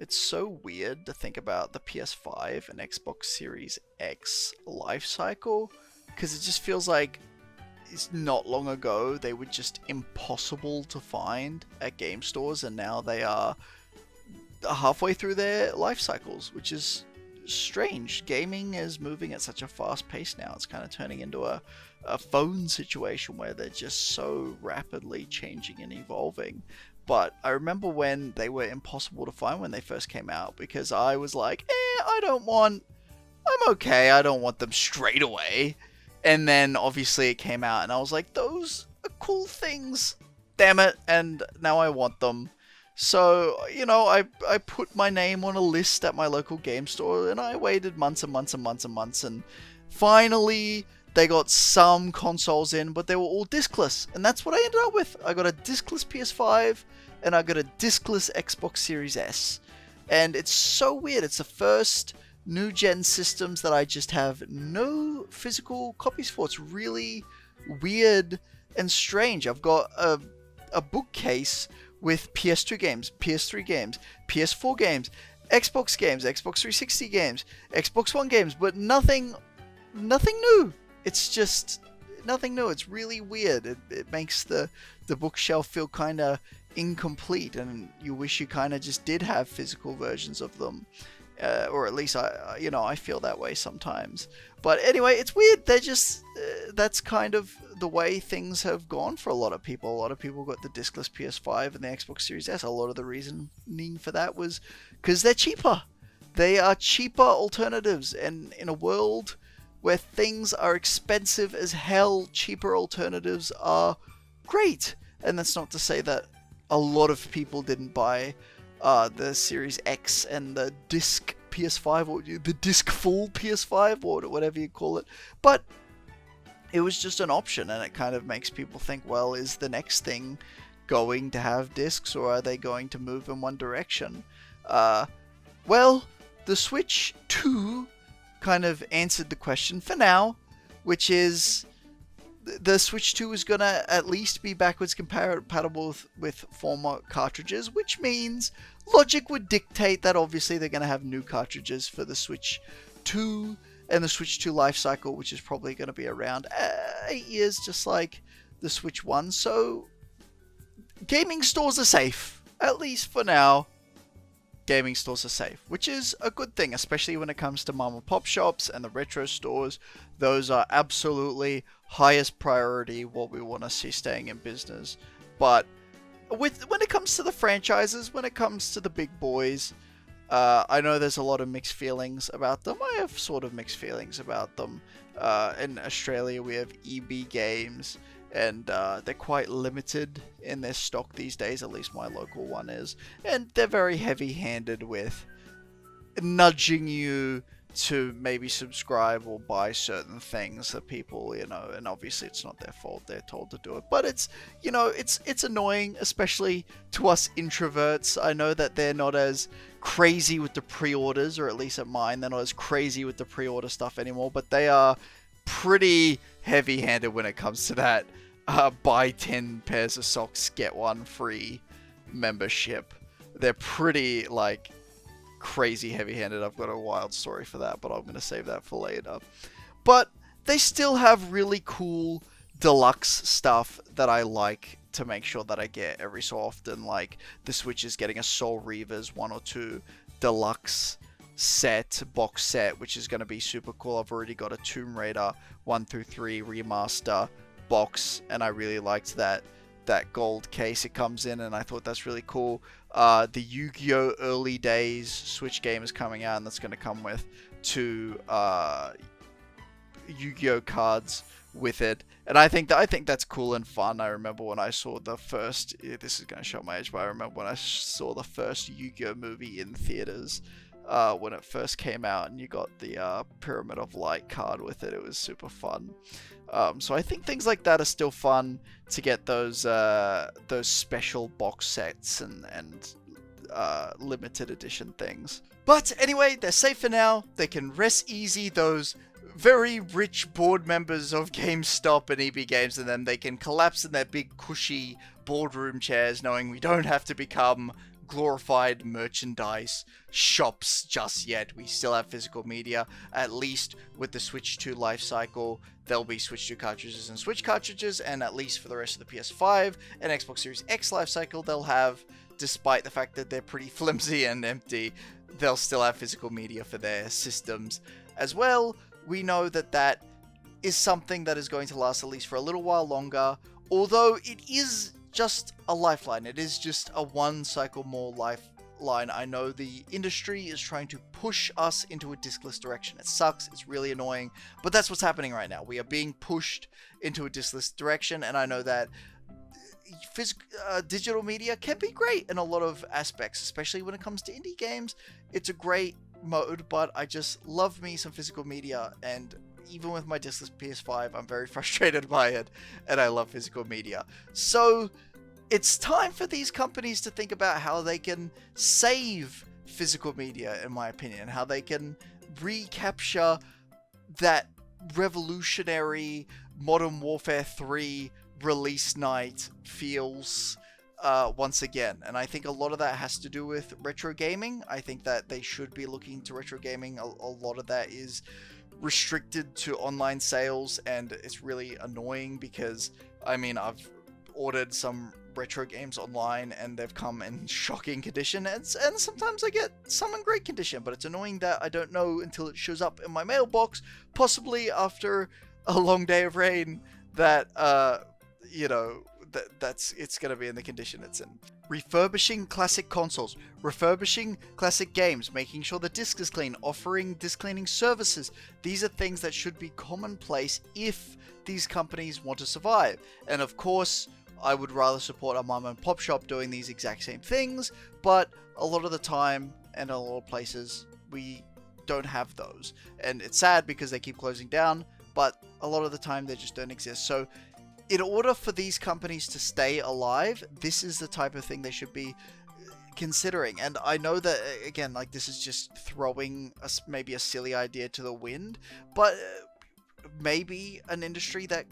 it's so weird to think about the PS5 and Xbox Series X life cycle, because it just feels like it's not long ago they were just impossible to find at game stores, and now they are halfway through their life cycles, which is strange. Gaming is moving at such a fast pace now. It's kind of turning into a phone situation where they're just so rapidly changing and evolving. But I remember when they were impossible to find when they first came out, because I was like, I'm okay, I don't want them straight away. And then obviously it came out and I was like, those are cool things, damn it, and now I want them. So, I put my name on a list at my local game store, and I waited months and months and months and months, and finally they got some consoles in, but they were all discless, and that's what I ended up with. I got a discless PS5, and I got a discless Xbox Series S. And it's so weird. It's the first new gen systems that I just have no physical copies for. It's really weird and strange. I've got a bookcase with PS2 games, PS3 games, PS4 games, Xbox 360 games, Xbox One games, but nothing new. It's just nothing new. It's really weird. It makes the bookshelf feel kind of incomplete, and you wish you kind of just did have physical versions of them. Or at least I feel that way sometimes. But anyway, it's weird. They're just that's kind of the way things have gone for a lot of people. A lot of people got the discless PS5 and the Xbox Series S. A lot of the reasoning for that was because they're cheaper. They are cheaper alternatives, and in a world where things are expensive as hell, cheaper alternatives are great. And that's not to say that a lot of people didn't buy the Series X and the disc PS5, or the disc full PS5, or whatever you call it, but it was just an option, and it kind of makes people think, well, is the next thing going to have discs, or are they going to move in one direction? Well, the Switch 2 kind of answered the question for now, which is the Switch 2 is going to at least be backwards compatible with former cartridges, which means logic would dictate that obviously they're going to have new cartridges for the Switch 2 and the Switch 2 life cycle, which is probably going to be around 8 years, just like the Switch 1. So gaming stores are safe, at least for now. Gaming stores are safe, which is a good thing, especially when it comes to mom and pop shops and the retro stores. Those are absolutely highest priority, what we want to see staying in business. But when it comes to the franchises, when it comes to the big boys, I know there's a lot of mixed feelings about them. I have sort of mixed feelings about them. In Australia, we have EB Games, and they're quite limited in their stock these days, at least my local one is. And they're very heavy-handed with nudging you to maybe subscribe or buy certain things that people, and obviously it's not their fault, they're told to do it. But it's annoying, especially to us introverts. I know that they're not as crazy with the pre-orders, or at least at mine, they're not as crazy with the pre-order stuff anymore, but they are pretty heavy-handed when it comes to that buy 10 pairs of socks, get one free membership. They're pretty, crazy heavy-handed. I've got a wild story for that, but I'm going to save that for later. But they still have really cool deluxe stuff that I like to make sure that I get every so often. Like the Switch is getting a Soul Reavers 1 or 2 deluxe box set, which is going to be super cool. I've already got a Tomb Raider 1 through 3 remaster box, and I really liked that gold case it comes in, and I thought that's really cool. The Yu-Gi-Oh! Early Days Switch game is coming out, and that's going to come with 2 Yu-Gi-Oh! Cards with it, and I think that's cool and fun. I remember when I saw the first, this is going to show my age, but I remember when I saw the first Yu-Gi-Oh! Movie in theaters, when it first came out, and you got the Pyramid of Light card with it. It was super fun. So I think things like that are still fun to get those special box sets and limited edition things. But anyway, they're safe for now. They can rest easy, those very rich board members of GameStop and EB Games, and then they can collapse in their big cushy boardroom chairs knowing we don't have to become glorified merchandise shops just yet. We still have physical media, at least with the Switch 2 life cycle. There'll be Switch 2 cartridges and Switch cartridges, and at least for the rest of the PS5 and Xbox Series X life cycle, they'll have, despite the fact that they're pretty flimsy and empty, they'll still have physical media for their systems as well. We know that that is something that is going to last at least for a little while longer, although it is just a lifeline. It is just a one cycle more lifeline. I know the industry is trying to push us into a diskless direction. It sucks, it's really annoying, but that's what's happening right now. We are being pushed into a diskless direction, and I know that digital media can be great in a lot of aspects, especially when it comes to indie games. It's a great mode, but I just love me some physical media, and even with my diskless PS5, I'm very frustrated by it, and I love physical media. So it's time for these companies to think about how they can save physical media, in my opinion, how they can recapture that revolutionary Modern Warfare 3 release night feels once again. And I think a lot of that has to do with retro gaming. I think that they should be looking to retro gaming. A lot of that is restricted to online sales, and it's really annoying because, I mean, I've ordered some retro games online and they've come in shocking condition, and sometimes I get some in great condition, but it's annoying that I don't know until it shows up in my mailbox, possibly after a long day of rain, that it's gonna be in the condition it's in. Refurbishing classic consoles, refurbishing classic games, making sure the disc is clean, offering disc cleaning services. These are things that should be commonplace if these companies want to survive. And of course, I would rather support a mom and pop shop doing these exact same things, but a lot of the time and a lot of places we don't have those. And it's sad because they keep closing down, but a lot of the time they just don't exist. So in order for these companies to stay alive, this is the type of thing they should be considering. And I know that, again, like, this is just throwing maybe a silly idea to the wind, but maybe an industry that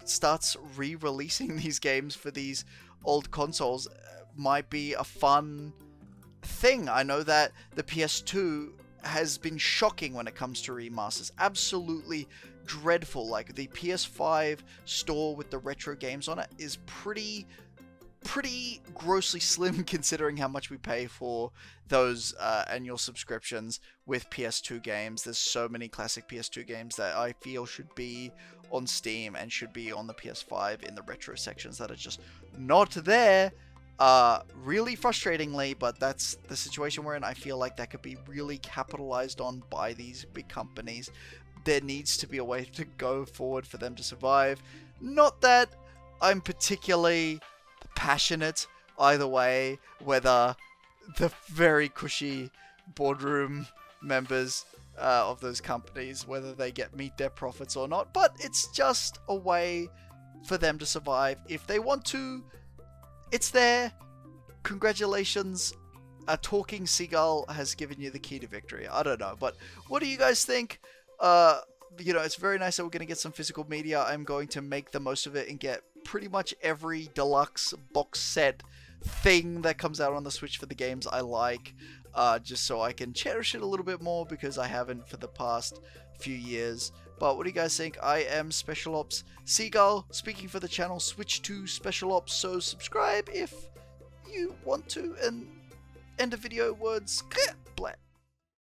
starts re-releasing these games for these old consoles might be a fun thing. I know that the PS2 has been shocking when it comes to remasters. Absolutely dreadful. Like, the PS5 store with the retro games on it is pretty grossly slim considering how much we pay for those annual subscriptions with PS2 games. There's so many classic PS2 games that I feel should be on Steam and should be on the PS5 in the retro sections that are just not there. Really frustratingly, but that's the situation we're in. I feel like that could be really capitalized on by these big companies. There needs to be a way to go forward for them to survive. Not that I'm particularly passionate either way, whether the very cushy boardroom members of those companies, whether they meet their profits or not, but it's just a way for them to survive. If they want to, it's there. Congratulations. A talking seagull has given you the key to victory. I don't know, but what do you guys think? It's very nice that we're going to get some physical media. I'm going to make the most of it and get pretty much every deluxe box set thing that comes out on the Switch for the games I like, just so I can cherish it a little bit more, because I haven't for the past few years. But what do you guys think? I am Special Ops Seagull, speaking for the channel Switch to Special Ops, so subscribe if you want to, and end of video words, blah.